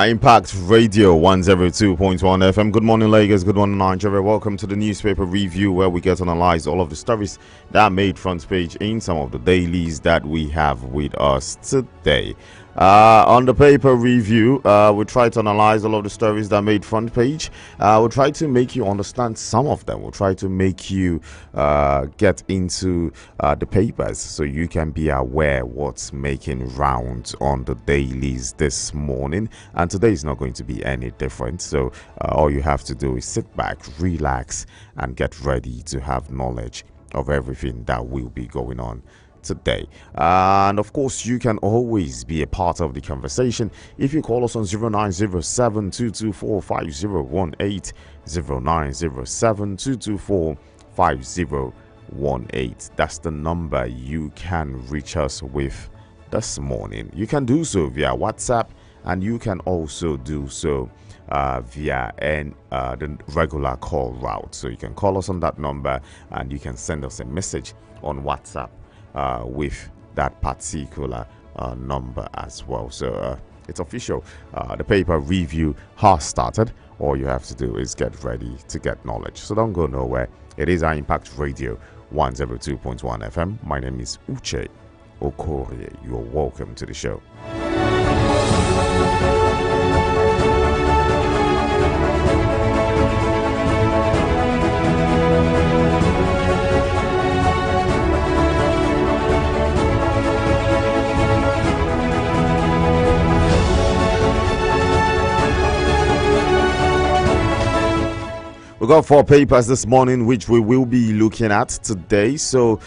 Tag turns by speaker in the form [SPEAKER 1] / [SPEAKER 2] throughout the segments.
[SPEAKER 1] Impact Radio 102.1 FM. Good morning, Lagos. Good morning, Nigeria. Welcome to the newspaper review where we get to analyze all of the stories that made front page in some of the dailies that we have with us today. On the paper review, we try to analyze all of the stories that made front page. We'll try to make you understand some of them. We'll try to make you get into the papers so you can be aware what's making rounds on the dailies this morning. And today is not going to be any different. So all you have to do is sit back, relax, and get ready to have knowledge of everything that will be going on today. And of course, you can always be a part of the conversation if you call us on 0907 224 5018, 0907 224 5018. That's the number you can reach us with this morning. You can do so via WhatsApp, and you can also do so via the regular call route. So you can call us on that number and you can send us a message on WhatsApp with that particular number as well. So it's official. The paper review has started. All you have to do is get ready to get knowledge. So don't go nowhere. It is our Impact Radio 102.1 FM. My name is Uche Okorie. You are welcome to the show. We got 4 papers this morning, which we will be looking at today. So,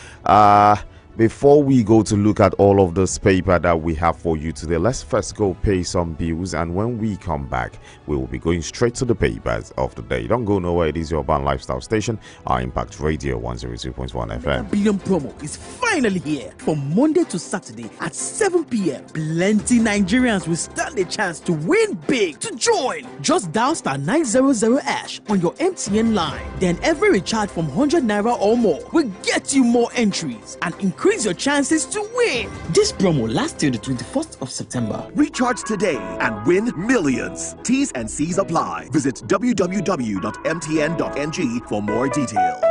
[SPEAKER 1] before we go to look at all of this paper that we have for you today, let's first go pay some bills. And when we come back, we will be going straight to the papers of the day. Don't go nowhere. It is your urban lifestyle station, our Impact Radio 102.1 FM.
[SPEAKER 2] Billion promo is finally here. From Monday to Saturday at 7 p.m. Plenty Nigerians will stand a chance to win big. To join, just dial star 900 hash on your MTN line. Then every recharge from 100 naira or more will get you more entries and increase your chances to win. This promo lasts till the 21st of September.
[SPEAKER 3] Recharge today and win millions. T's and C's apply. Visit www.mtn.ng for more details.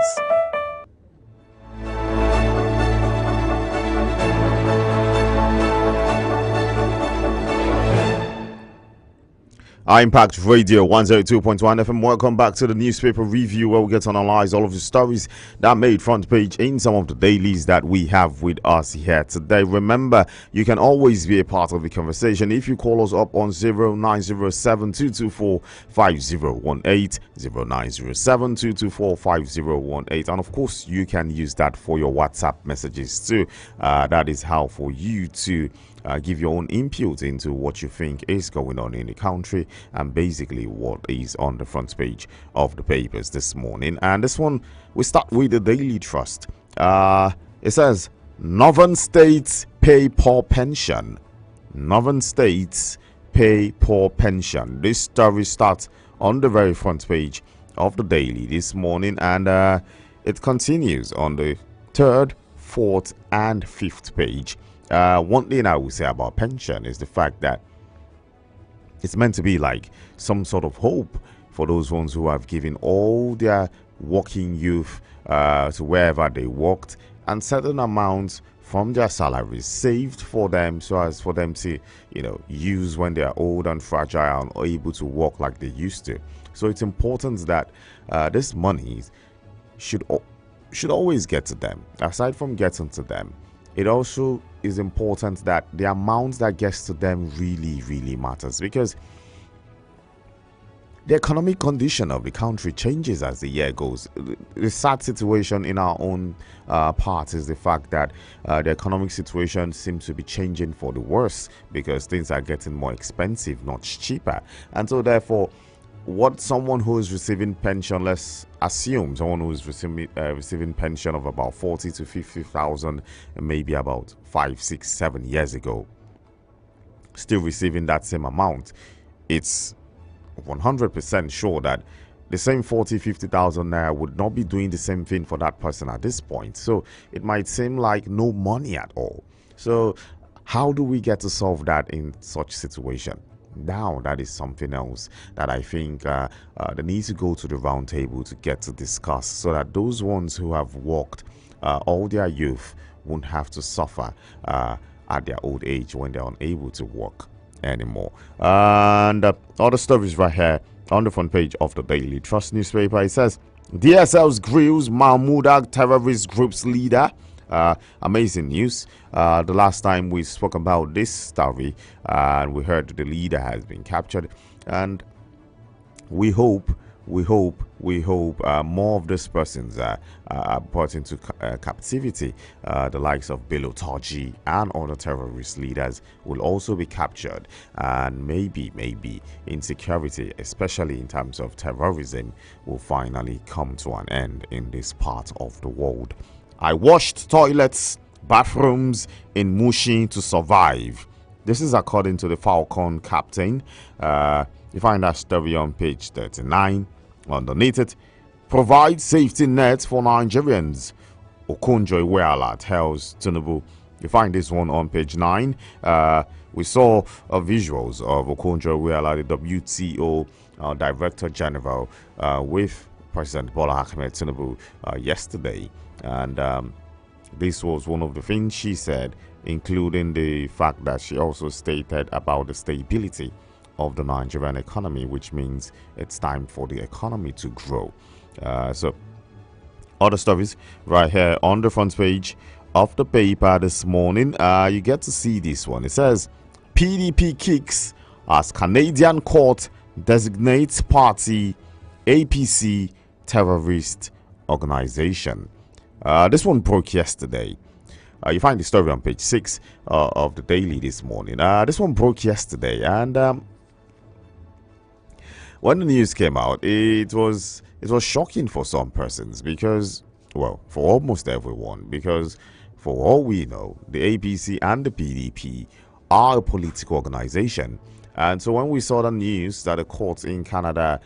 [SPEAKER 1] Impact Radio 102.1 FM. Welcome back to the newspaper review where we get to analyze all of the stories that made front page in some of the dailies that we have with us here today. Remember, you can always be a part of the conversation if you call us up on 0907 224 5018, 0907 224 5018. And of course, you can use that for your WhatsApp messages too. That is how for you to give your own input into what you think is going on in the country and basically what is on the front page of the papers this morning. And this one, we start with the Daily Trust. It says, Northern states pay poor pension. Northern states pay poor pension. This story starts on the very front page of the Daily this morning, and it continues on the 3rd, 4th, and 5th page. One thing I would say about pension is the fact that it's meant to be like some sort of hope for those ones who have given all their working youth to wherever they worked, and certain amounts from their salaries saved for them so as for them to, use when they are old and fragile and able to work like they used to. So it's important that this money should always get to them. Aside from getting to them, it also is important that the amount that gets to them really, really matters, because the economic condition of the country changes as the year goes. The sad situation in our own part is the fact that the economic situation seems to be changing for the worse, because things are getting more expensive, not cheaper. And so therefore, what someone who is receiving pension, let's assume someone who is receiving pension of about 40 to 50,000, maybe about 5, 6, 7 years ago, still receiving that same amount, it's 100% sure that the same 40, 50,000 naira would not be doing the same thing for that person at this point. So it might seem like no money at all. So how do we get to solve that in such situation? Now, that is something else that I think they need to go to the round table to get to discuss, so that those ones who have worked all their youth won't have to suffer at their old age when they're unable to work anymore. And other stories right here on the front page of the Daily Trust newspaper. It says DSL's grills Mahmouda terrorist group's leader. Amazing news. The last time we spoke about this story, and we heard the leader has been captured, and we hope more of these persons are brought into captivity. The likes of Bello Turji and other terrorist leaders will also be captured, and maybe insecurity, especially in terms of terrorism, will finally come to an end in this part of the world. I washed toilets, bathrooms in Mushin to survive. This is according to the Falcon captain. You find that story on page 39. Underneath it, provide safety nets for Nigerians. Okorie tells Tinubu. You find this one on page 9. We saw visuals of Okorie, the WTO Director General, with President Bola Ahmed Tinubu yesterday. And this was one of the things she said, including the fact that she also stated about the stability of the Nigerian economy, which means it's time for the economy to grow. So other stories right here on the front page of the paper this morning. You get to see this one. It says PDP kicks as Canadian court designates party APC terrorist organization. This one broke yesterday. You find the story on page 6 of the Daily this morning. This one broke yesterday, and when the news came out, it was shocking for some persons, because, well, for almost everyone, because for all we know, the APC and the PDP are a political organization. And so when we saw the news that the court in Canada,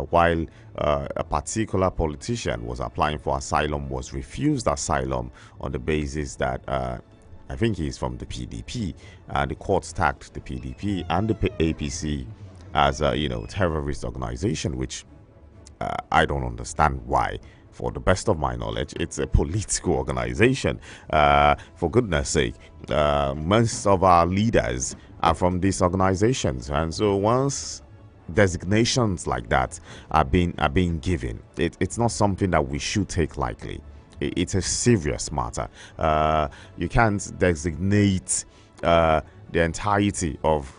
[SPEAKER 1] while a particular politician was applying for asylum, was refused asylum on the basis that I think he's from the PDP, and the court tagged the PDP and the APC as a terrorist organization, which I don't understand why. For the best of my knowledge, it's a political organization. For goodness sake, most of our leaders are from these organizations, and so once designations like that are being given, it's not something that we should take lightly. It's a serious matter. You can't designate the entirety of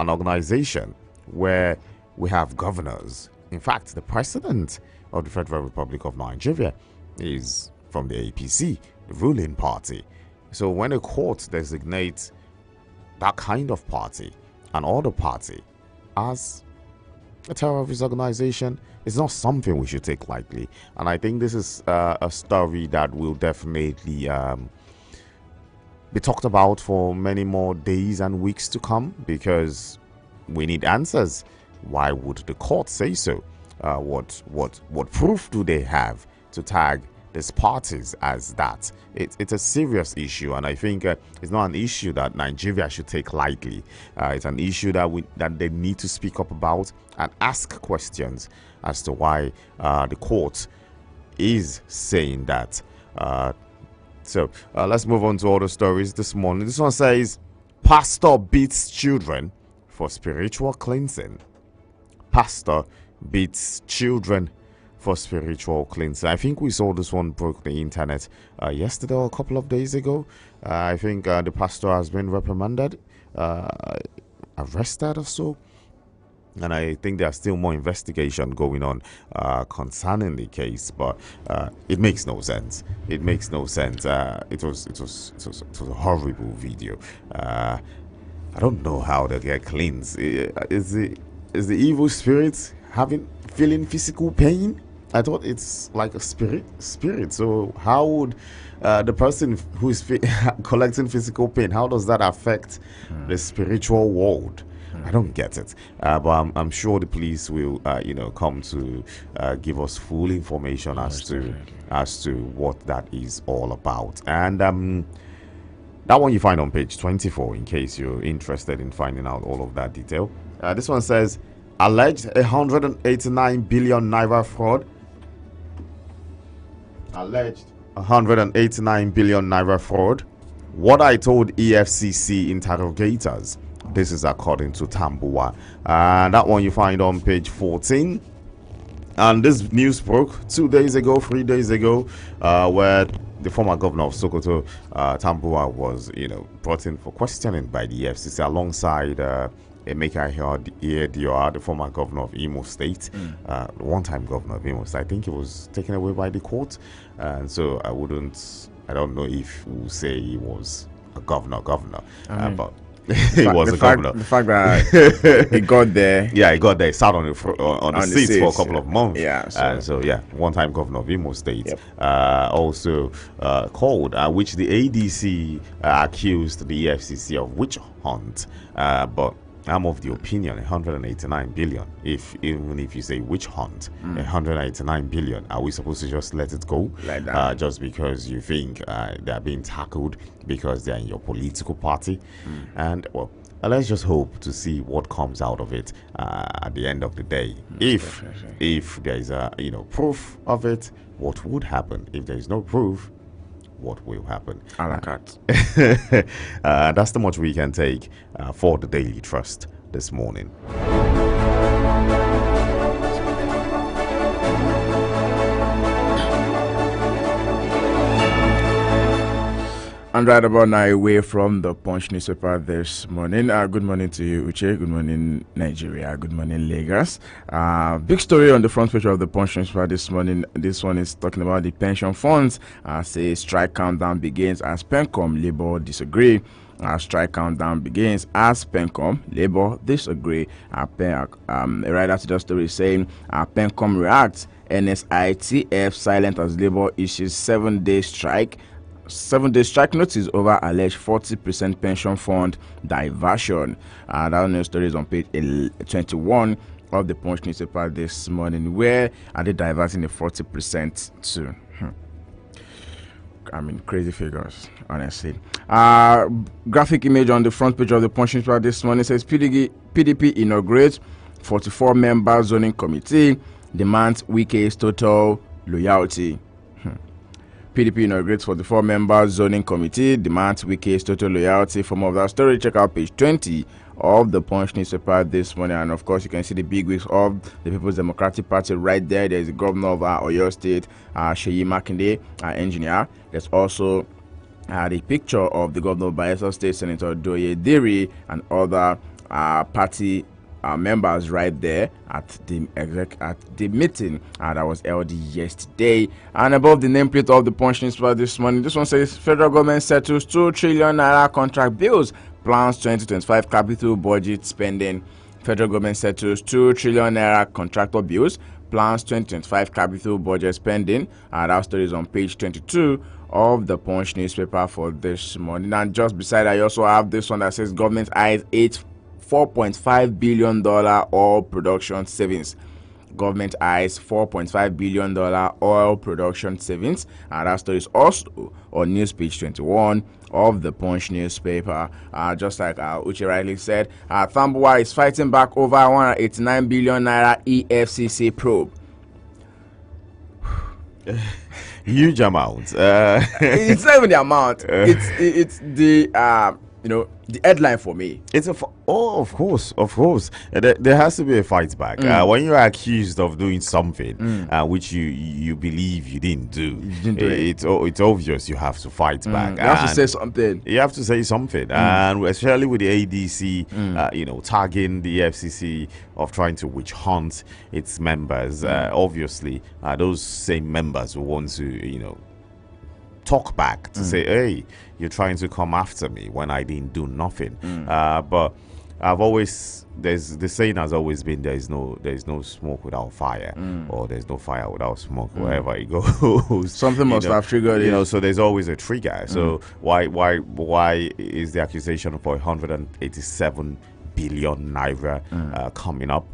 [SPEAKER 1] an organization where we have governors. In fact, the president of the Federal Republic of Nigeria is from the APC, the ruling party. So when a court designates that kind of party, and other party, as a terrorist organization, it's not something we should take lightly. And I think this is a story that will definitely be talked about for many more days and weeks to come, because we need answers. Why would the court say so? What proof do they have to tag these parties as that? It's a serious issue, and I think it's not an issue that Nigeria should take lightly. It's an issue that they need to speak up about and ask questions as to why the court is saying that. So let's move on to other stories this morning. This one says, pastor beats children for spiritual cleansing. Pastor beats children for spiritual cleansing. I think we saw this one broke the internet yesterday or a couple of days ago. I think the pastor has been reprimanded, arrested or so. And I think there's still more investigation going on concerning the case, but it makes no sense. It makes no sense. It was a horrible video. I don't know how they get cleansed. Is the evil spirit feeling physical pain? I thought it's like a spirit. So how would the person who is collecting physical pain, how does that affect the spiritual world? I don't get it, but I'm sure the police will, come to give us full information as to what that is all about. And That one you find on page 24 in case you're interested in finding out all of that detail. This one says alleged 189 billion naira fraud. Alleged 189 billion naira fraud. What I told EFCC interrogators. This is according to Tambuwa. That one you find on page 14. And this news broke 2 days ago, 3 days ago, where the former governor of Sokoto, Tambuwa, was, brought in for questioning by the EFCC alongside Emeka Ayodeji, the former governor of Imo State, one-time governor of Imo State. I think he was taken away by the court, and so I don't know if we'll say he was a governor, but he was a governor.
[SPEAKER 4] The fact that he got there.
[SPEAKER 1] Yeah, he got there. He sat on the seat for a couple of months.
[SPEAKER 4] Yeah.
[SPEAKER 1] So one-time governor of Imo State.
[SPEAKER 4] Yep.
[SPEAKER 1] Also called, which the ADC accused the EFCC of witch hunt. But I'm of the opinion 189 billion. Even if you say witch hunt, 189 billion, are we supposed to just let it go?
[SPEAKER 4] Like that.
[SPEAKER 1] Just because you think they're being tackled because they're in your political party? And well, let's just hope to see what comes out of it at the end of the day. If there is a proof of it, what would happen? If there is no proof, what will happen? That's the much we can take for the Daily Trust this morning.
[SPEAKER 4] And right about now, away from the Punch newspaper this morning. Good morning to you, Uche. Good morning, Nigeria. Good morning, Lagos. Big story on the front page of the Punch newspaper this morning. This one is talking about the pension funds. Say strike countdown begins as PENCOM Labour disagree. Strike countdown begins as PENCOM Labour disagree. A writer to the story saying PENCOM reacts. NSITF silent as Labour issues 7-day strike. 7-day strike notice over alleged 40% pension fund diversion. That news story is on page 21 of the Punch newspaper this morning. Where are they diverting the 40% to? I mean, crazy figures, honestly. Graphic image on the front page of the Punch newspaper this morning says PDP inaugurates 44 member zoning committee, demands Wike's total loyalty. PDP inaugurates 44 member zoning committee, demands Wike's total loyalty. For more of that story, check out page 20 of the Punch newspaper this morning. And of course, you can see the big wigs of the People's Democratic Party right there. There's the governor of Oyo State, Seyi Makinde, engineer. There's also the picture of the governor of Bayelsa State, Senator Doye Diri, and other party members right there at the meeting that was held yesterday. And above the nameplate of the Punch newspaper this morning, this one says federal government settles 2 trillion naira contract bills, plans 2025 capital budget spending. Federal government settles 2 trillion naira contractor bills, plans 2025 capital budget spending. That story is on page 22 of the Punch newspaper for this morning. And just beside, I also have this one that says government eyes $4.5 billion oil production savings. Government eyes $4.5 billion oil production savings. And that story is also on news page 21 of the Punch newspaper. Just like Uche rightly said, Tambuwa is fighting back over 189 billion naira EFCC probe.
[SPEAKER 1] Huge amount.
[SPEAKER 4] It's not even the amount. It's the the headline for me.
[SPEAKER 1] It's of course. There has to be a fight back. When you're accused of doing something which you believe you didn't do, it's obvious you have to fight back.
[SPEAKER 4] You have to say something.
[SPEAKER 1] You have to say something, and especially with the ADC, tagging the FCC of trying to witch hunt its members. Obviously, those same members will want to, talk back to say, hey, you're trying to come after me when I didn't do nothing. But there's the saying has always been there's no smoke without fire, or there's no fire without smoke. Wherever it goes,
[SPEAKER 4] something must have triggered it.
[SPEAKER 1] So there's always a trigger. So why is the accusation for 187 billion naira coming up?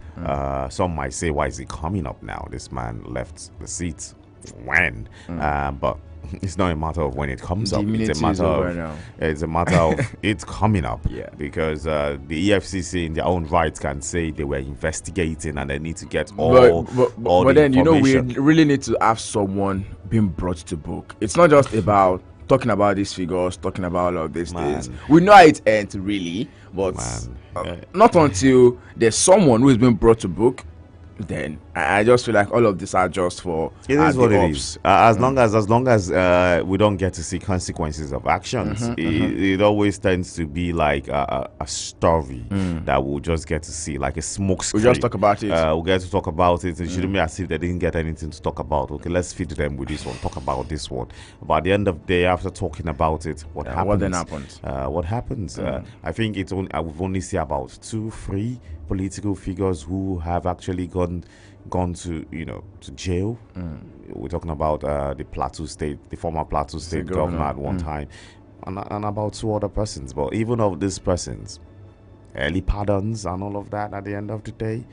[SPEAKER 1] Some might say, why is it coming up now? This man left the seat when, but it's not a matter of when it comes up.
[SPEAKER 4] It's
[SPEAKER 1] a matter of it's coming up.
[SPEAKER 4] Yeah.
[SPEAKER 1] Because the EFCC in their own right can say they were investigating and they need to get all
[SPEAKER 4] but
[SPEAKER 1] the
[SPEAKER 4] then we
[SPEAKER 1] information.
[SPEAKER 4] really need to have someone being brought to book. It's not just about talking about these figures, talking about all of these things. We know how it ends really, but not until there's someone who is being brought to book. Then I just feel like all of these are just for
[SPEAKER 1] it is what it is. As long as we don't get to see consequences of actions, it always tends to be like a story that we'll just get to see, like a smoke screen.
[SPEAKER 4] We just talk about it.
[SPEAKER 1] We'll get to talk about it. It shouldn't be as if they didn't get anything to talk about. Okay, let's feed them with this one. Talk about this one. But at the end of the day, after talking about it, what happens?
[SPEAKER 4] What then happens?
[SPEAKER 1] What happens? I think we've only seen about 2-3 political figures who have actually gone to to jail. We're talking about the former Plateau State governor at one time, and about 2 other persons. But even of these persons, early pardons and all of that at the end of the day.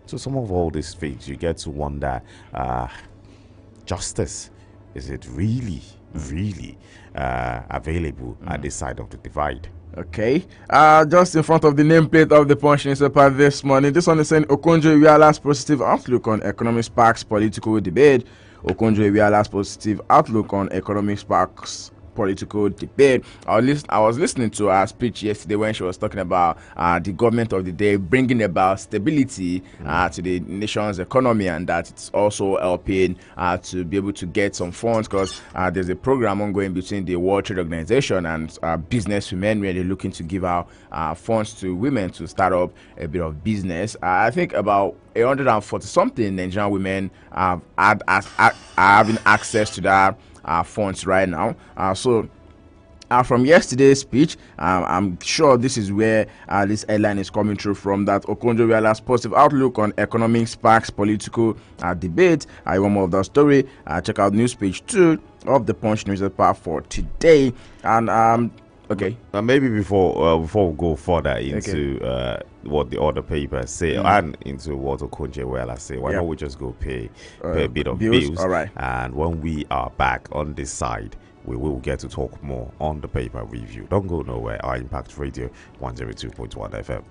[SPEAKER 1] So some of all these things, you get to wonder, justice, is it really available at this side of the divide?
[SPEAKER 4] Okay, just in front of the nameplate of the Punch newspaper this morning, this one is saying Okorie positive outlook on economic sparks political debate. Okorie positive outlook on economic sparks political debate. I was listening to her speech yesterday when she was talking about the government of the day bringing about stability to the nation's economy, and that it's also helping to be able to get some funds, because there's a program ongoing between the World Trade Organization and business women where they're looking to give out funds to women to start up a bit of business. I think about 140 something Nigerian women are having access to that funds right now. So from yesterday's speech, I'm sure this is where this headline is coming through from, that Okorie positive outlook on economic sparks political debate. I want more of that story. Check out news page 2 of the Punch newspaper for today. And okay.
[SPEAKER 1] Maybe before we go further into what the other papers say and into what Okorie say, why don't we just go pay a bit of bills?
[SPEAKER 4] All right.
[SPEAKER 1] And when we are back on this side, we will get to talk more on the paper review. Don't go nowhere. Our Impact Radio 102.1 FM.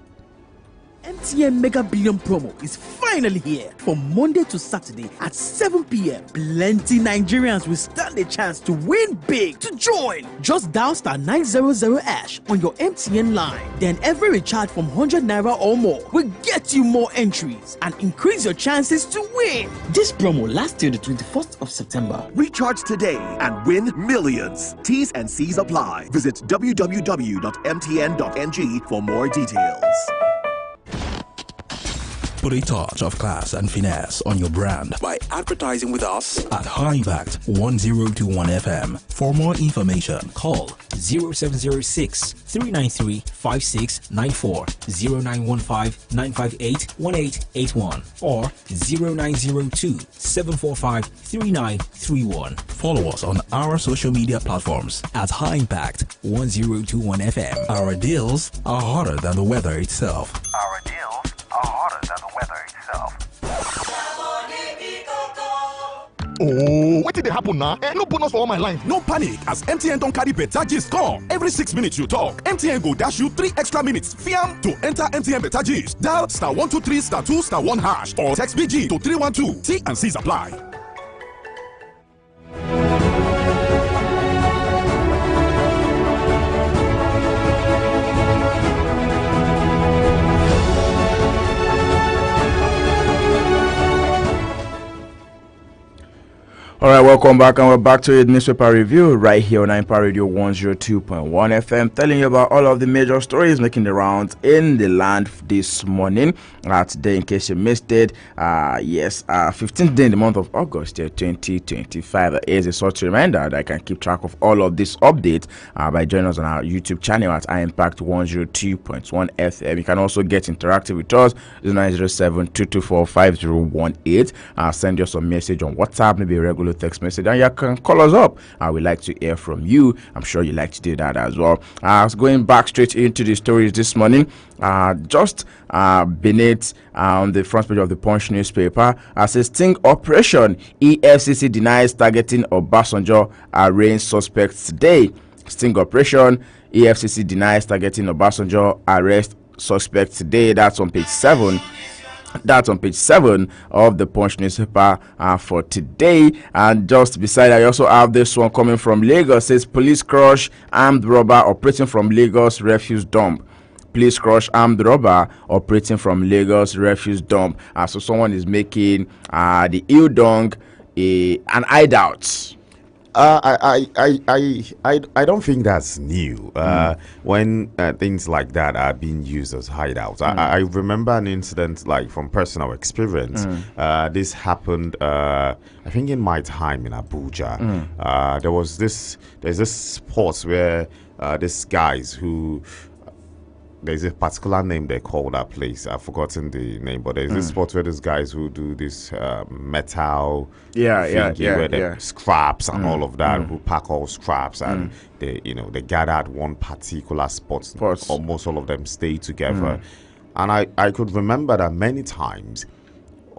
[SPEAKER 2] MTN Mega Billion promo is finally here. From Monday to Saturday at 7 p.m. Plenty Nigerians will stand a chance to win big. To join, just dial *900# on your MTN line. Then every recharge from 100 naira or more will get you more entries and increase your chances to win. This promo lasts till the 21st of September.
[SPEAKER 3] Recharge today and win millions. T's and C's apply. Visit www.mtn.ng for more details.
[SPEAKER 5] Put a touch of class and finesse on your brand by advertising with us at High Impact 1021 FM. For more information, call 0706 393 5694, 0915 958 1881, or 0902 745 3931. Follow us on our social media platforms at High Impact 1021 FM. Our deals are hotter than the weather itself.
[SPEAKER 6] Our deals are hotter than the weather itself.
[SPEAKER 7] Oh, what did happen now? No bonus for all my line.
[SPEAKER 8] No panic, as MTN don't carry better gist come. Every 6 minutes you talk, MTN go dash you 3 extra minutes. Fiam to enter MTN better gist. Dial *123 *2 *1# or text BG to 312. T and C's apply.
[SPEAKER 4] All right, welcome back, and we're back to the newspaper review right here on Impact Radio 102.1 FM, telling you about all of the major stories making the rounds in the land this morning. Today, in case you missed it, 15th day in the month of August, 2025. Is a sort of reminder that I can keep track of all of these updates by joining us on our YouTube channel at Impact 102.1 FM. You can also get interactive with us, 907-224-5018. Send us a message on WhatsApp, maybe a regular text message, and you can call us up. I would like to hear from you. I'm sure you like to do that as well. Going back straight into the stories this morning, just beneath on the front page of the Punch newspaper, as a sting operation, EFCC denies targeting Obasanjo, arraigned suspects today. Sting operation, EFCC denies targeting Obasanjo, arrest suspects today. That's on page 7. That's on page 7 of the Punch newspaper for today. And just beside, I also have this one coming from Lagos. It says police crush armed robber operating from Lagos refuse dump. Police crush armed robber operating from Lagos refuse dump. So someone is making the Ildong an hideout.
[SPEAKER 1] I don't think that's new. When things like that are being used as hideouts, I remember an incident, like from personal experience. This happened, I think, in my time in Abuja. There's this spot where these guys who. There's a particular name they call that place. I've forgotten the name, but there's this spot where these guys who do this metal where they scraps and all of that, who pack all scraps and they gather at one particular spot. Almost all of them stay together. And I could remember that many times,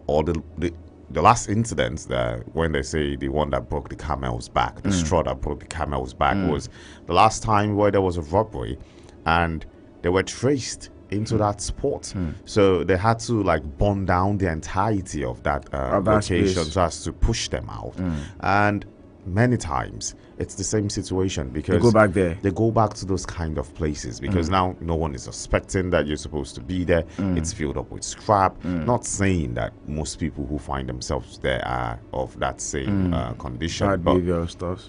[SPEAKER 1] or the last incident that when they say the one that broke the camel's back, the straw that broke the camel's back, was the last time where there was a robbery and they were traced into that spot. So they had to burn down the entirety of that location so as to push them out. And many times it's the same situation because
[SPEAKER 4] they go back there.
[SPEAKER 1] They go back to those kind of places because now no one is suspecting that you're supposed to be there. It's filled up with scrap. Not saying that most people who find themselves there are of that same condition.
[SPEAKER 4] Bad behavior stuff.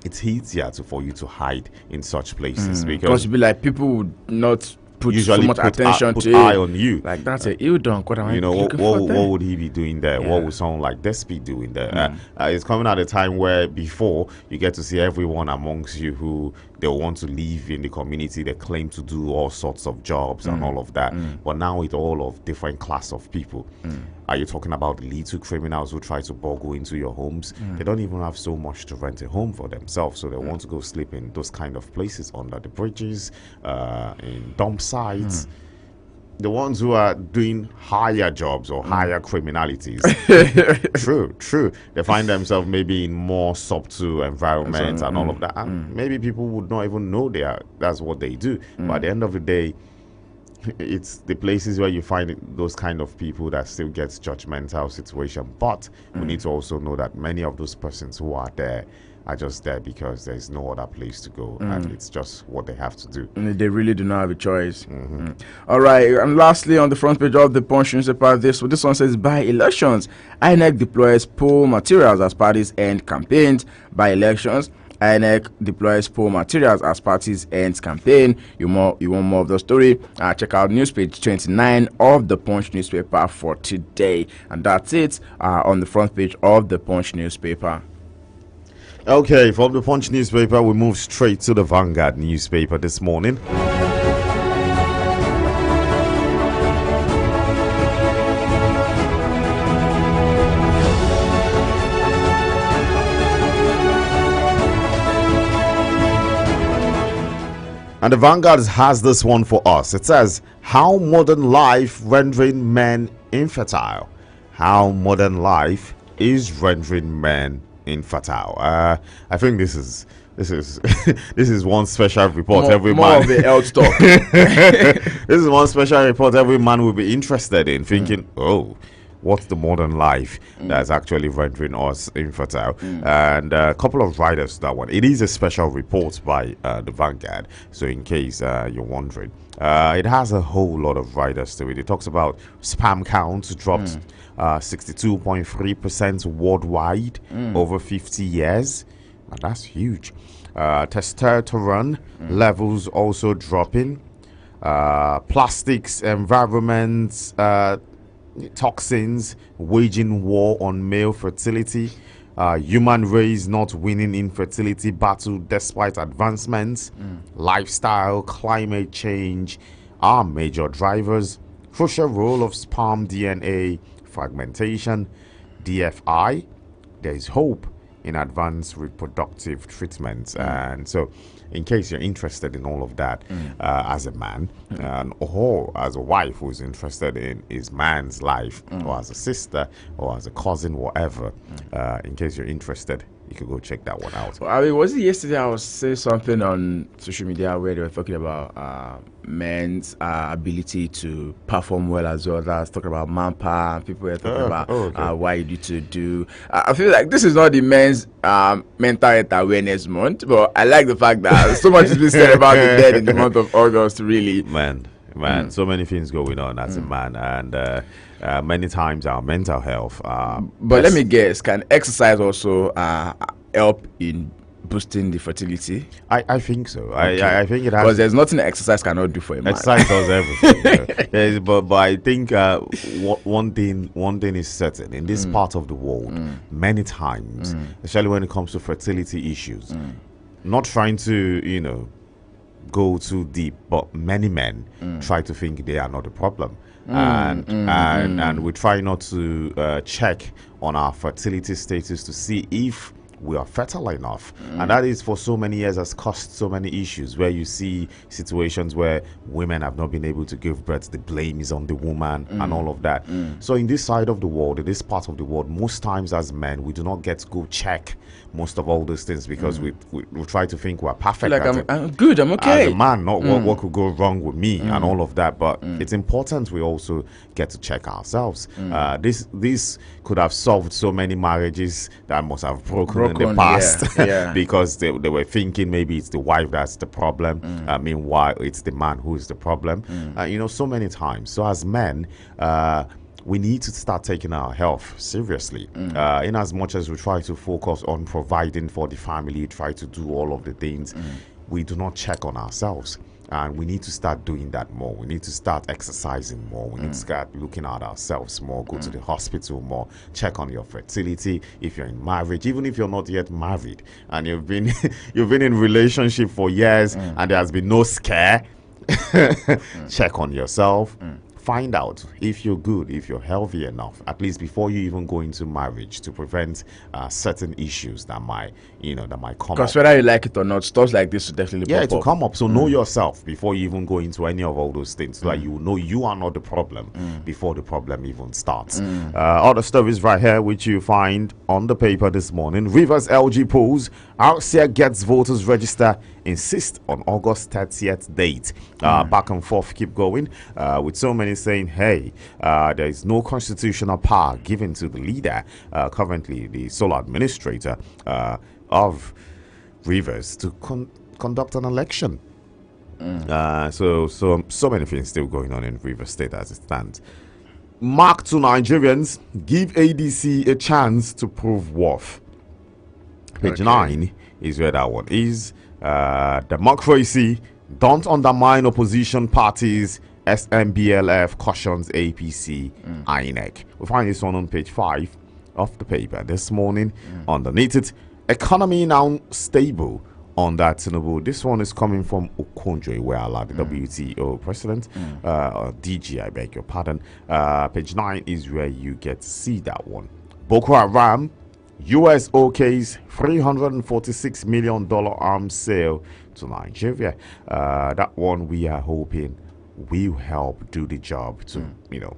[SPEAKER 1] It's easier for you to hide in such places
[SPEAKER 4] because you be like, people would not put so much attention to
[SPEAKER 1] eye on you.
[SPEAKER 4] Like, that's a Ildong. What am I
[SPEAKER 1] what would he be doing there? What would someone like this be doing there? It's coming at a time where before you get to see everyone amongst you who they want to live in the community. They claim to do all sorts of jobs and all of that. But now it's all of different class of people. Are you talking about little criminals who try to burgle into your homes? They don't even have so much to rent a home for themselves, so they want to go sleep in those kind of places under the bridges, in dump sites. The ones who are doing higher jobs or higher criminalities, true. They find themselves maybe in more subtle environments and all of that. And maybe people would not even know that's what they do. But at the end of the day, it's the places where you find those kind of people that still gets judgmental situation. But we need to also know that many of those persons who are there are just there because there's no other place to go, and it's just what they have to do.
[SPEAKER 4] They really do not have a choice. All right, and lastly, on the front page of the Punch newspaper, this one says, by elections, INEC deploys poll materials as parties end campaigns. By elections, INEC deploys poll materials as parties end campaign. You want more of the story? Check out news page 29 of the Punch newspaper for today. And that's it on the front page of the Punch newspaper.
[SPEAKER 1] Okay, from the Punch newspaper, we move straight to the Vanguard newspaper this morning. And the Vanguard has this one for us. It says, how modern life rendering men infertile. How modern life is rendering men infertile. I think this is this is one special report every man.
[SPEAKER 4] More of the health talk.
[SPEAKER 1] This is one special report every man will be interested in, thinking, oh, what's the modern life that's actually rendering us infertile? And a couple of writers that one. It is a special report by the Vanguard, so in case you're wondering, it has a whole lot of writers to it. It talks about spam counts dropped 62.3% worldwide over 50 years. Now, that's huge. Testosterone levels also dropping. Plastics, environments, toxins waging war on male fertility. Human race not winning infertility battle despite advancements. Lifestyle, climate change are major drivers. Crucial role of sperm DNA fragmentation. DFI, there is hope in advanced reproductive treatments. And so, in case you're interested in all of that as a man, or as a wife who's interested in his man's life, or as a sister, or as a cousin, whatever, in case you're interested, you can go check that one out.
[SPEAKER 4] I mean, was it yesterday I was saying something on social media where they were talking about men's ability to perform well as well? That's talking about manpower, and people were talking about why you need to do. I feel like this is not the men's mental health awareness month, but I like the fact that so much has been said about the dead in the month of August, really.
[SPEAKER 1] Man, so many things going on as a man, and many times our mental health.
[SPEAKER 4] But let me guess, can exercise also help in boosting the fertility?
[SPEAKER 1] I think so. Okay. I think it has.
[SPEAKER 4] Because there's nothing exercise cannot do for a man.
[SPEAKER 1] Exercise does everything. But I think one thing is certain in this part of the world. Many times, especially when it comes to fertility issues, not trying to go too deep, but many men try to think they are not the problem. And we try not to check on our fertility status to see if we are fertile enough. And that is for so many years has caused so many issues where you see situations where women have not been able to give birth, the blame is on the woman and all of that. So in this side of the world, in this part of the world, most times as men, we do not get to go check most of all those things because we try to think we're perfect.
[SPEAKER 4] Like I'm good, I'm okay.
[SPEAKER 1] As a man, not what could go wrong with me and all of that. But it's important we also get to check ourselves. This could have solved so many marriages that must have broken in the past because they were thinking maybe it's the wife that's the problem. Meanwhile, it's the man who is the problem. So many times. So as men, we need to start taking our health seriously. In as much as we try to focus on providing for the family, try to do all of the things, we do not check on ourselves. And we need to start doing that more. We need to start exercising more. We need to start looking at ourselves more, go to the hospital more, check on your fertility. If you're in marriage, even if you're not yet married and you've been in relationship for years and there has been no scare, check on yourself. Find out if you're good, if you're healthy enough, at least before you even go into marriage, to prevent certain issues that might come up.
[SPEAKER 4] Because whether you like it or not, stuff like this will definitely pop
[SPEAKER 1] it will
[SPEAKER 4] up.
[SPEAKER 1] come up. So know yourself before you even go into any of all those things, so that you know you are not the problem before the problem even starts. Other stories right here, which you find on the paper this morning. Rivers LG polls, RCA gets voters register, insist on August 30th date. Back and forth, keep going, with so many saying, hey, there is no constitutional power given to the leader, currently the sole administrator of Rivers, to conduct an election. So many things still going on in Rivers State as it stands. Mark to Nigerians, give ADC a chance to prove worth. Page 9 is where that one is. Democracy, don't undermine opposition parties. SMBLF cautions APC, INEC. We'll find this one on page 5 of the paper this morning. Underneath it, economy now stable under Tinubu. This one is coming from Okorie, the WTO president, DG, I beg your pardon. Page 9 is where you get to see that one. Boko Haram, US OK's $346 million arms sale to Nigeria. That one we are hoping will help do the job to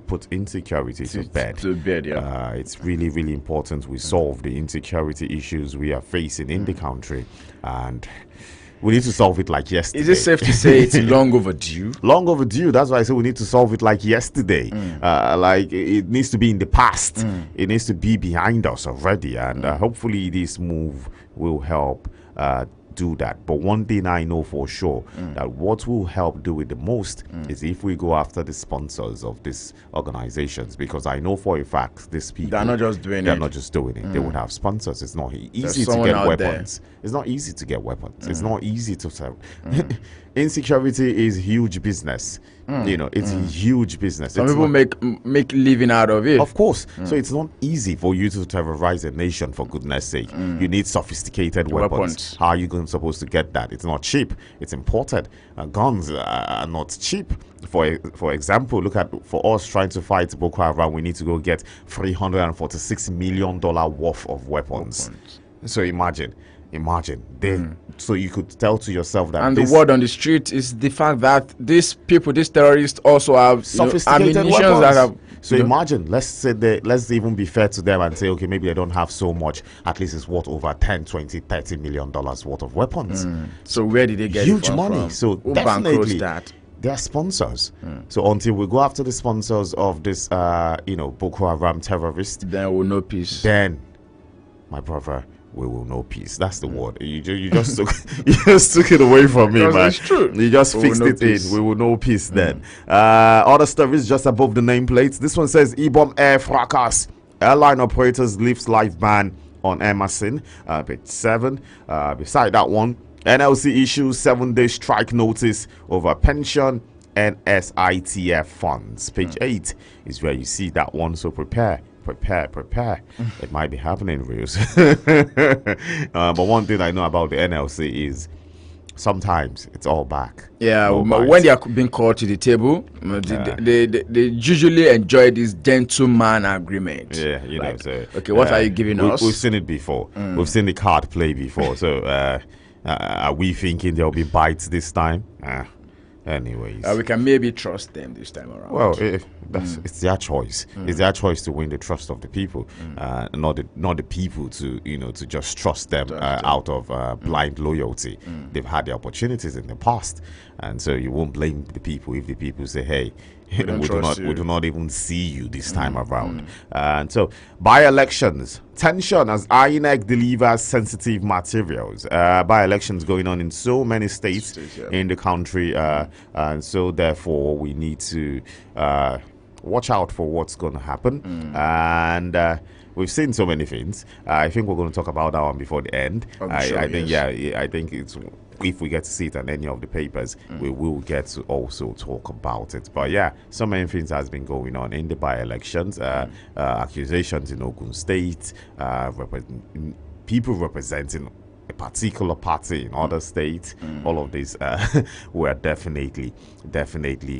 [SPEAKER 1] put insecurity to bed. It's really, really important we solve the insecurity issues we are facing in the country, and we need to solve it like yesterday.
[SPEAKER 4] Is it safe to say it's long overdue?
[SPEAKER 1] Long overdue. That's why I say we need to solve it like yesterday. Like it needs to be in the past. It needs to be behind us already, and hopefully this move will help do that. But one thing I know for sure, that what will help do it the most is if we go after the sponsors of these organizations, because I know for a fact these people,
[SPEAKER 4] they're not just doing it.
[SPEAKER 1] They would have sponsors. It's not easy to get weapons. It's not easy to get weapons. It's not easy to sell. Insecurity is huge business. It's a huge business.
[SPEAKER 4] Some people make living out of it.
[SPEAKER 1] Of course. So it's not easy for you to terrorize a nation, for goodness sake. You need sophisticated weapons. How are you supposed to get that? It's not cheap. It's imported. Guns are not cheap. For example, look at, for us trying to fight Boko Haram, we need to go get $346 million worth of weapons. So imagine they. So you could tell to yourself that.
[SPEAKER 4] And the word on the street is the fact that these people, these terrorists, also have
[SPEAKER 1] sophisticated
[SPEAKER 4] ammunitions
[SPEAKER 1] weapons.
[SPEAKER 4] that have.
[SPEAKER 1] So imagine, let's even be fair to them and say, okay, maybe they don't have so much. At least it's worth over 10, 20, 30 million dollars worth of weapons.
[SPEAKER 4] So where did they get
[SPEAKER 1] huge
[SPEAKER 4] it
[SPEAKER 1] money?
[SPEAKER 4] from?
[SPEAKER 1] So
[SPEAKER 4] Who
[SPEAKER 1] definitely
[SPEAKER 4] bankrolls that?
[SPEAKER 1] they are sponsors. So until we go after the sponsors of this, Boko Haram terrorist,
[SPEAKER 4] Then we'll know peace.
[SPEAKER 1] then, my brother, we will know peace. That's the word. You just took you just took it away from me,
[SPEAKER 4] Because
[SPEAKER 1] man.
[SPEAKER 4] it's true.
[SPEAKER 1] You just
[SPEAKER 4] We
[SPEAKER 1] fixed
[SPEAKER 4] will know
[SPEAKER 1] it
[SPEAKER 4] peace.
[SPEAKER 1] in. We will know peace then. Other stories just above the nameplates. This one says Ibom Air fracas. Airline operators lifts life ban on Emerson. Page 7. Beside that one, NLC issues 7-day strike notice over pension and SITF funds. Page 8 is where you see that one. So prepare. It might be happening real soon. But one thing I know about the NLC is sometimes it's all back.
[SPEAKER 4] Yeah,
[SPEAKER 1] No
[SPEAKER 4] but
[SPEAKER 1] bites.
[SPEAKER 4] when they are being called to the table, they usually enjoy this gentleman agreement.
[SPEAKER 1] Yeah,
[SPEAKER 4] Like,
[SPEAKER 1] so
[SPEAKER 4] okay, what are you giving us?
[SPEAKER 1] We've seen it before. We've seen the card play before. So are we thinking there'll be bites this time? Anyways.
[SPEAKER 4] We can maybe trust them this time around.
[SPEAKER 1] Well, it's their choice. It's their choice to win the trust of the people, not the people to just trust them out of blind loyalty. They've had the opportunities in the past, and so you won't blame the people if the people say, "Hey, we do not even see you this time around." And so, by-elections tension as INEC delivers sensitive materials. By-elections going on in so many states in the country, and so therefore we need to watch out for what's going to happen. And we've seen so many things. I think we're going to talk about that one before the end. I think it's. If we get to see it on any of the papers, we will get to also talk about it. But yeah, so many things has been going on in the by-elections. Accusations in Ogun State, people representing a particular party in other states. All of this we're definitely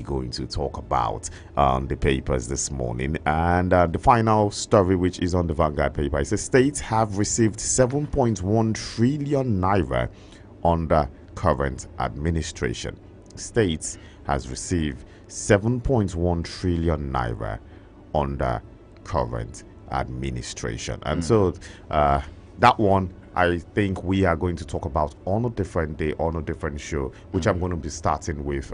[SPEAKER 1] going to talk about on the papers this morning. And the final story, which is on the Vanguard paper, it says states have received 7.1 trillion naira under current administration. States has received 7.1 trillion naira under current administration. And so that one I think we are going to talk about on a different day, on a different show, which I'm going to be starting with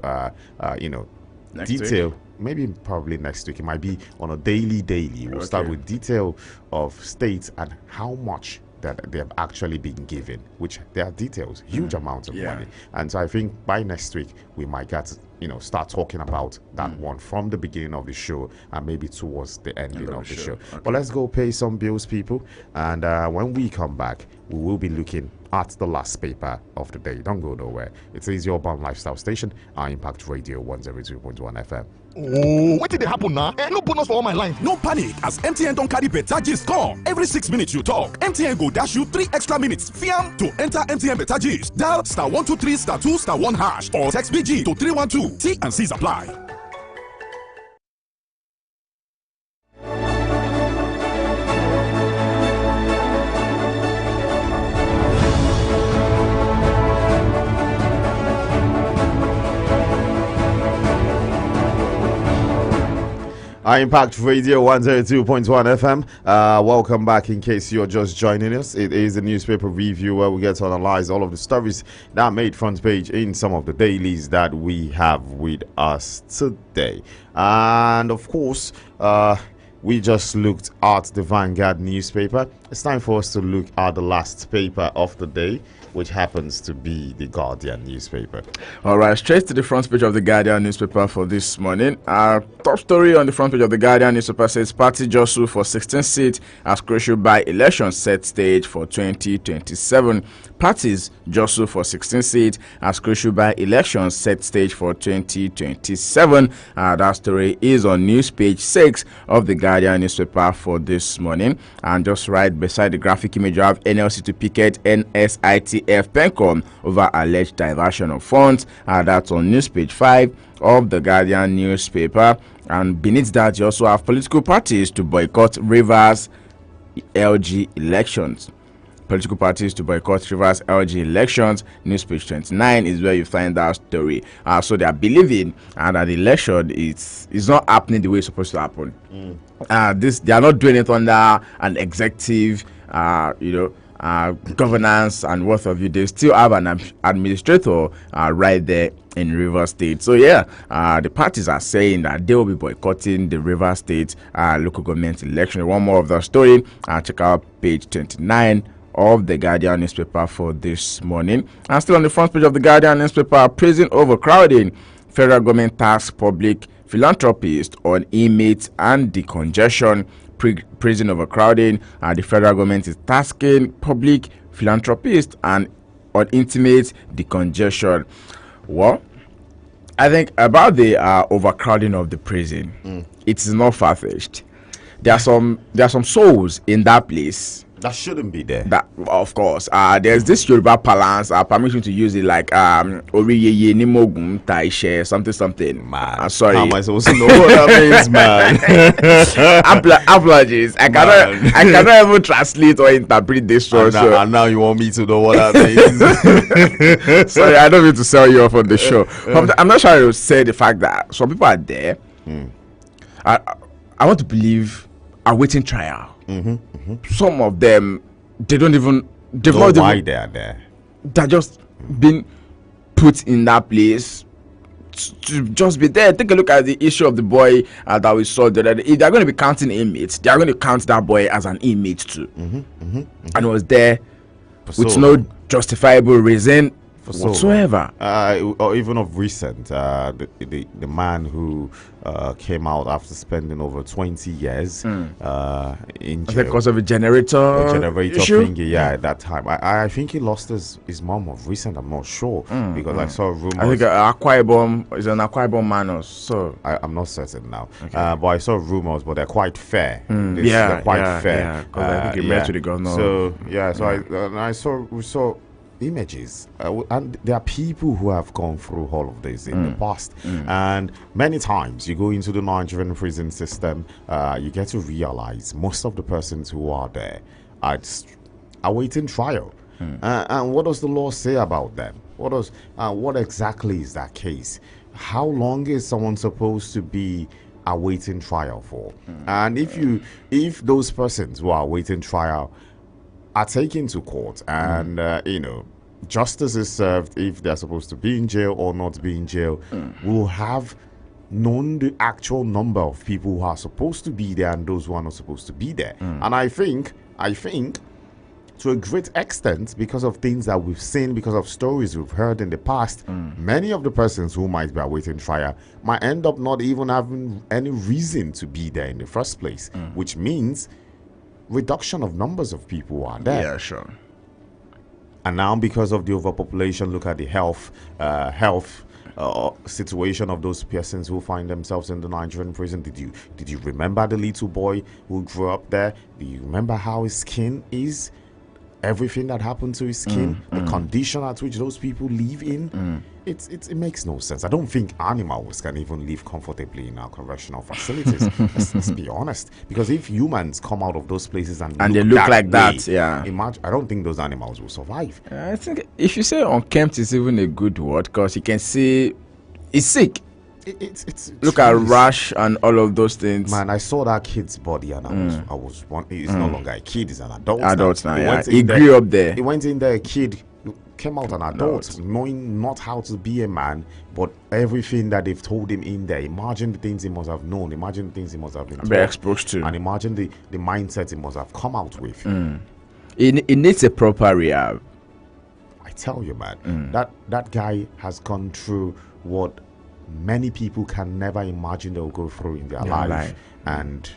[SPEAKER 4] Next
[SPEAKER 1] detail.
[SPEAKER 4] week?
[SPEAKER 1] Maybe probably next week. It might be on a daily. We'll start with detail of states and how much that they have actually been given, which there are details, huge amounts of money. And so I think by next week we might get start talking about that one from the beginning of the show and maybe towards the ending of the show. Okay. But let's go pay some bills, people, and when we come back we will be looking at the last paper of the day. Don't go nowhere. It is your Urban Lifestyle Station, our Impact Radio 102.1 FM.
[SPEAKER 7] Oh, what did they happen now? No bonus for all my lines.
[SPEAKER 8] No panic, as MTN don't carry better gist come. Every 6 minutes you talk, MTN go dash you 3 extra minutes. Fiam to enter MTN better gist. Dial *123 *2 *1 hash or text BG to 312. T and C's apply.
[SPEAKER 1] Impact Radio 102.1 FM. Welcome back in case you're just joining us. It is a newspaper review where we get to analyze all of the stories that made front page in some of the dailies that we have with us today. And of course, we just looked at the Vanguard newspaper. It's time for us to look at the last paper of the day, which happens to be the Guardian newspaper.
[SPEAKER 4] All right, straight to the front page of the Guardian newspaper for this morning. Our top story on the front page of the Guardian newspaper says party jostle for 16 seats as crucial by-election set stage for 2027. Parties jostle for 16 seats as crucial by-election set stage for 2027. That story is on news page 6 of the Guardian newspaper for this morning. And just right beside the graphic image, you have NLC to picket NSITF PENCOM over alleged diversion of funds. That's on news page 5 of the Guardian newspaper. And beneath that, you also have political parties to boycott Rivers LG elections. political parties to boycott Rivers LG elections. News page 29 is where you find that story. So they are believing that the election is not happening the way it's supposed to happen. They are not doing it under an executive, governance and what have you. They still have an administrator right there in Rivers State. So the parties are saying that they will be boycotting the Rivers State local government election. One more of the story. Check out page 29 of the Guardian newspaper for this morning. And still on the front page of the Guardian newspaper, prison overcrowding. Federal government tasks public philanthropists on inmates and decongestion. Prison overcrowding. The federal government is tasking public philanthropists and on intimate decongestion. Well, I think about the overcrowding of the prison, it is not far-fetched. There are some souls in that place
[SPEAKER 1] that shouldn't be there.
[SPEAKER 4] That, of course, there's this Yoruba balance. Permission to use it like Oriyeye Nimogun Taishe something.
[SPEAKER 1] Man,
[SPEAKER 4] sorry.
[SPEAKER 1] how am I supposed to know what that means, man?
[SPEAKER 4] Apologies. I cannot even translate or interpret this one.
[SPEAKER 1] And now you want me to know what that means?
[SPEAKER 4] Sorry, I don't mean to sell you off on the show. But I'm not trying to say the fact that some people are there. I want to believe awaiting trial. Some of them, they don't even
[SPEAKER 1] know why they are there.
[SPEAKER 4] They're just being put in that place to just be there. Take a look at the issue of the boy that we saw the other day. If they're going to be counting inmates, they are going to count that boy as an inmate too. And was there with no justifiable reason whatsoever.
[SPEAKER 1] Or even of recent, the man who came out after spending over 20 years in jail
[SPEAKER 4] because of a generator issue?
[SPEAKER 1] Thingy, at that time. I think he lost his mom of recent. I'm not sure because I saw rumors.
[SPEAKER 4] I think Akwa Ibom is an Akwa Ibom man, so
[SPEAKER 1] I'm not certain now. But I saw rumors, but they're quite fair.
[SPEAKER 4] They're
[SPEAKER 1] quite fair.
[SPEAKER 4] Because I think he met with the governor.
[SPEAKER 1] So we saw images and there are people who have gone through all of this in the past, and many times you go into the Nigerian prison system, you get to realize most of the persons who are there are awaiting trial. And what does the law say about them? What exactly is that case? How long is someone supposed to be awaiting trial for? And if those persons who are awaiting trial are taken to court and justice is served, if they're supposed to be in jail or not be in jail, we'll have known the actual number of people who are supposed to be there and those who are not supposed to be there. And I think to a great extent, because of things that we've seen, because of stories we've heard in the past, many of the persons who might be awaiting trial might end up not even having any reason to be there in the first place, which means reduction of numbers of people who are there.
[SPEAKER 4] Yeah, sure.
[SPEAKER 1] And now, because of the overpopulation, look at the health situation of those persons who find themselves in the Nigerian prison. Did you remember the little boy who grew up there? Do you remember how his skin is? Everything that happened to his skin, the condition at which those people live in, it makes no sense. I don't think animals can even live comfortably in our correctional facilities. let's be honest. Because if humans come out of those places and
[SPEAKER 4] they look like that,
[SPEAKER 1] imagine, I don't think those animals will survive.
[SPEAKER 4] I think if you say unkempt is even a good word, because you can see he's sick.
[SPEAKER 1] It's
[SPEAKER 4] look at rash and all of those things.
[SPEAKER 1] Man, I saw that kid's body and I was he's no longer a kid, he's an adult.
[SPEAKER 4] Now. He grew up there.
[SPEAKER 1] He went in there, a kid, came out an adult, knowing not how to be a man, but everything that they've told him in there. Imagine the things he must have known. Imagine the things he must have been
[SPEAKER 4] exposed to.
[SPEAKER 1] And imagine the mindset he must have come out with.
[SPEAKER 4] It needs a proper rehab.
[SPEAKER 1] I tell you, man, that guy has gone through what many people can never imagine they'll go through in their life. And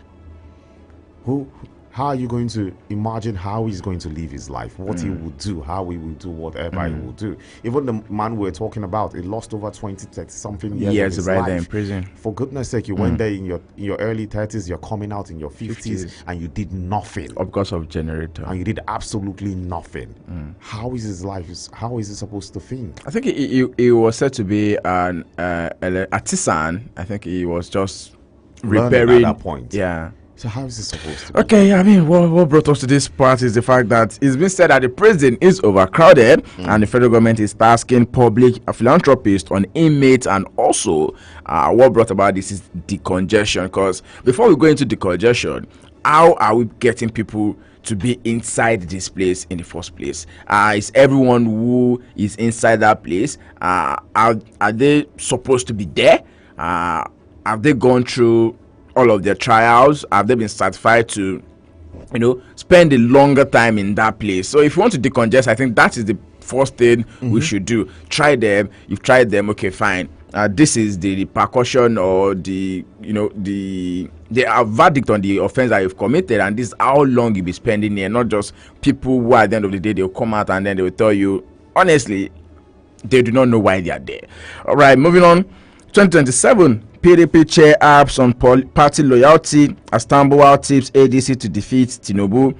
[SPEAKER 1] how are you going to imagine how he's going to live his life, what he will do, how he will do whatever he will do? Even the man we're talking about, he lost over 20, 30 something years of his life.
[SPEAKER 4] There in prison.
[SPEAKER 1] For goodness sake, you went there in your early 30s, you're coming out in your 50s, and you did nothing.
[SPEAKER 4] Because of generator.
[SPEAKER 1] And you did absolutely nothing. How is his life? How is he supposed to think?
[SPEAKER 4] I think he was said to be an artisan. I think he was just repairing
[SPEAKER 1] at that point.
[SPEAKER 4] Yeah.
[SPEAKER 1] So how is it supposed to be?
[SPEAKER 4] Okay, I mean, what brought us to this part is the fact that it's been said that the prison is overcrowded, and the federal government is tasking public philanthropists on inmates, and also what brought about this is decongestion. Because before we go into decongestion, how are we getting people to be inside this place in the first place? Is everyone who is inside that place, are they supposed to be there? Have they gone through all of their trials? Have they been certified to, spend a longer time in that place? So if you want to decongest, I think that is the first thing we should do. Try them. You've tried them. Okay, fine. This is the repercussion or the verdict on the offense that you've committed, and this is how long you'll be spending here. Not just people who at the end of the day they'll come out and then they will tell you honestly they do not know why they are there. All right, moving on. 2027 PDP chair apps on party loyalty as Tambuwal tips ADC to defeat Tinubu.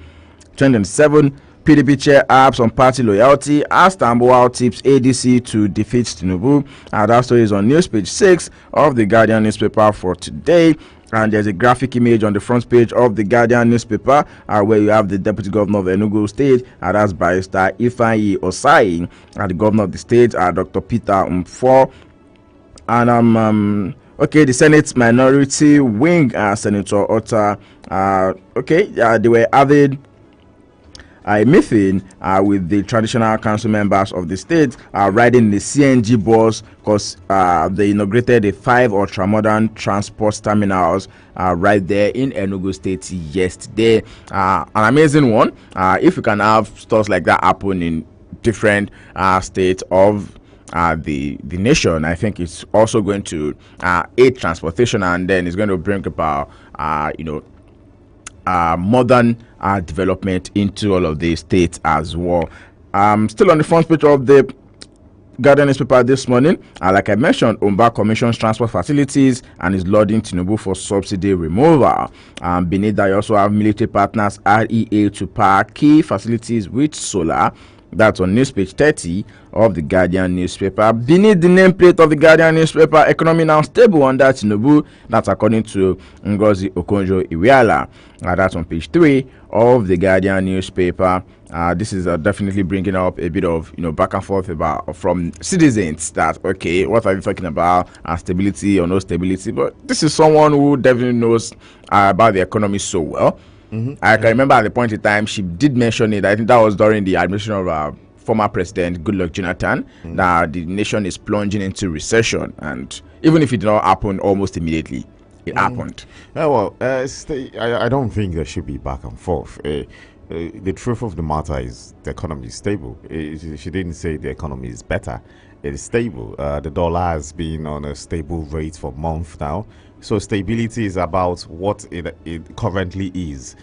[SPEAKER 4] 2027 PDP chair apps on party loyalty as Tambuwal tips ADC to defeat Tinubu. That story is on news page 6 of the Guardian newspaper for today. And there's a graphic image on the front page of the Guardian newspaper where you have the Deputy Governor of Enugu State, that's Barrister Ifeanyi Osai, and the Governor of the State, Dr. Peter Mfor. And the Senate Minority Wing, Senator Otta, they were having a meeting with the traditional council members of the state, riding the CNG bus, because they inaugurated the 5 ultramodern transport terminals right there in Enugu State yesterday. An amazing one. If you can have stores like that happen in different states of the nation, I think it's also going to aid transportation, and then it's going to bring about modern development into all of the states as well. Still on the front page of the Guardian newspaper this morning, like I mentioned, Umba commissions transport facilities and is lauding Tinubu for subsidy removal. Beneath that, you also have military partners REA to power key facilities with solar. That's on news page 30 of the Guardian newspaper. Beneath the nameplate of the Guardian newspaper, economy now stable under Tinubu. That's according to Ngozi Okonjo-Iweala. That's on page 3 of the Guardian newspaper. This is definitely bringing up a bit of back and forth about from citizens that okay, what are you talking about? Stability or no stability? But this is someone who definitely knows about the economy so well. I can remember at the point in time she did mention it. I think that was during the administration of former president Goodluck Jonathan. That the nation is plunging into recession, and even if it did not happen almost immediately, it happened.
[SPEAKER 1] I don't think there should be back and forth. The truth of the matter is the economy is stable. She didn't say the economy is better. It is stable. The dollar has been on a stable rate for months now. So stability is about what it currently is.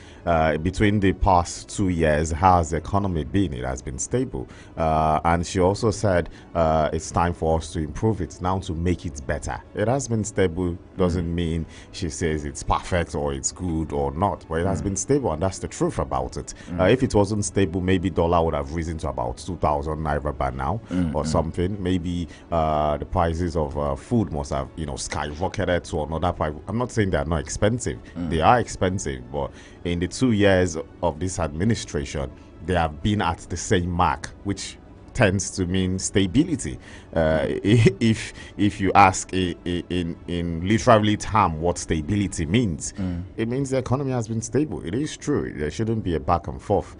[SPEAKER 1] Between the past 2 years, how has the economy been? It has been stable. And she also said it's time for us to improve it now to make it better. It has been stable. Doesn't mean she says it's perfect or it's good or not, but it has been stable, and that's the truth about it. If it wasn't stable, maybe dollar would have risen to about 2,000 naira by now or something. Maybe the prices of food must have skyrocketed to another price. I'm not saying they are not expensive. They are expensive, but in the 2 years of this administration, they have been at the same mark, which tends to mean stability. If you ask in literally term what stability means, it means the economy has been stable. It is true. There shouldn't be a back and forth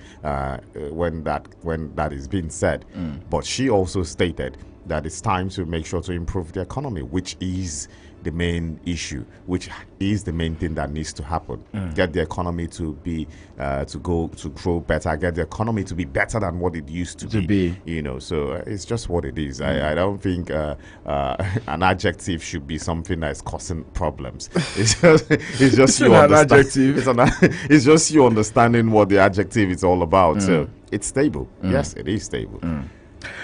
[SPEAKER 1] when that is being said. But she also stated that it's time to make sure to improve the economy, which is the main issue, which is the main thing that needs to happen. Get the economy to be to grow better, get the economy to be better than what it used to be. So it's just what it is. I don't think an adjective should be something that's causing problems. It's just you it's just you understanding what the adjective is all about. So it's stable. Yes, it is stable.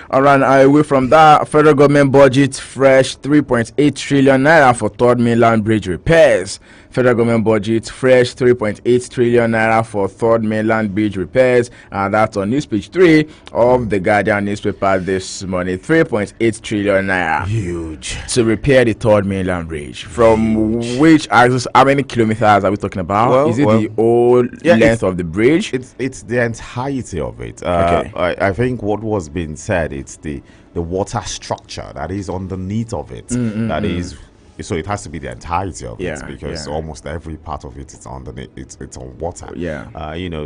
[SPEAKER 4] All right, away from that, federal government budget fresh 3.8 trillion naira for third mainland bridge repairs. Federal government budget, fresh 3.8 trillion naira for third mainland bridge repairs. And that's on news page 3 of the Guardian newspaper this morning. 3.8 trillion naira.
[SPEAKER 1] Huge.
[SPEAKER 4] To repair the third mainland bridge. From which axis, how many kilometers are we talking about?
[SPEAKER 1] Well,
[SPEAKER 4] Is it the whole length of the bridge?
[SPEAKER 1] It's the entirety of it.
[SPEAKER 4] Okay.
[SPEAKER 1] I think what was being said, it's the water structure that is underneath of it. That is. So it has to be the entirety of it, because almost every part of it is underneath. It's on water.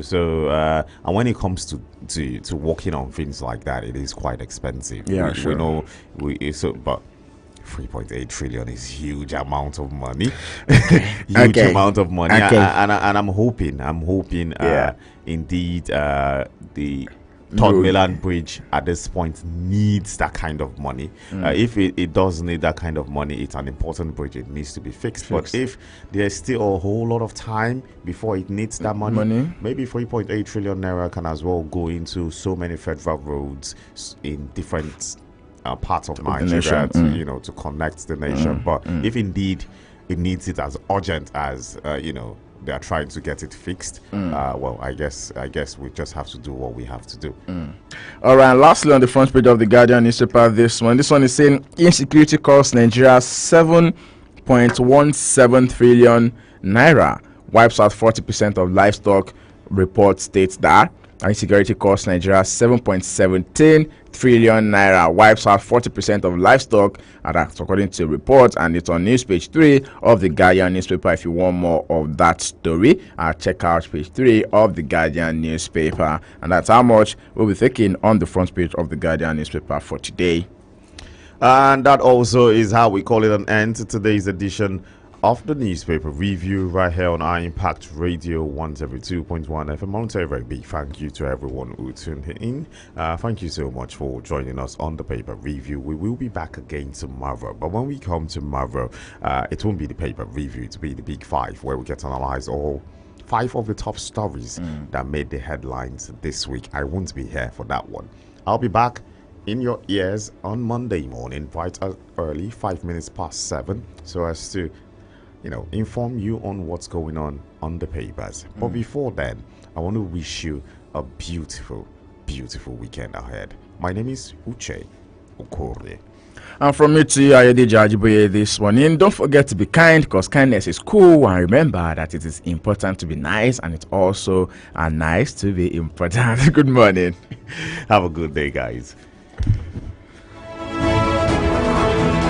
[SPEAKER 1] So and when it comes to working on things like that, it is quite expensive.
[SPEAKER 4] Sure.
[SPEAKER 1] We know but 3.8 trillion is huge amount of money. Huge amount of money. And I'm hoping indeed the Third Mainland Bridge at this point needs that kind of money. If it does need that kind of money, it's an important bridge. It needs to be fixed. But if there's still a whole lot of time before it needs that money, maybe 3.8 trillion naira can as well go into so many federal roads in different parts of Nigeria to connect the nation. But if indeed it needs it as urgent as they are trying to get it fixed. Well, I guess we just have to do what we have to do.
[SPEAKER 4] All right. Lastly, on the front page of the Guardian newspaper, this one is saying insecurity costs Nigeria 7.17 trillion naira, wipes out 40% of livestock. Report states that insecurity costs Nigeria 7.17 trillion naira, wipes out 40% of livestock, and that's according to a report, and it's on news page 3 of the Guardian newspaper. If you want more of that story, check out page 3 of the Guardian newspaper, and that's how much we'll be taking on the front page of the Guardian newspaper for today.
[SPEAKER 1] And that also is how we call it an end to today's edition of the newspaper review right here on our Impact Radio 102.1 FM. I want to say a very big thank you to everyone who tuned in. Thank you so much for joining us on the paper review. We will be back again tomorrow, but when we come tomorrow, it won't be the paper review, it will be the Big Five, where we get to analyze all 5 of the top stories that made the headlines this week. I won't be here for that one. I'll be back in your ears on Monday morning, right early, 5 minutes past 7, so as to inform you on what's going on the papers. But before then, I want to wish you a beautiful, beautiful weekend ahead. My name is Uche Okorie.
[SPEAKER 4] And from me to you, Ayodeji Ajiboye this morning. Don't forget to be kind, because kindness is cool. And remember that it is important to be nice, and it's also nice to be important. Good morning.
[SPEAKER 1] Have a good day, guys.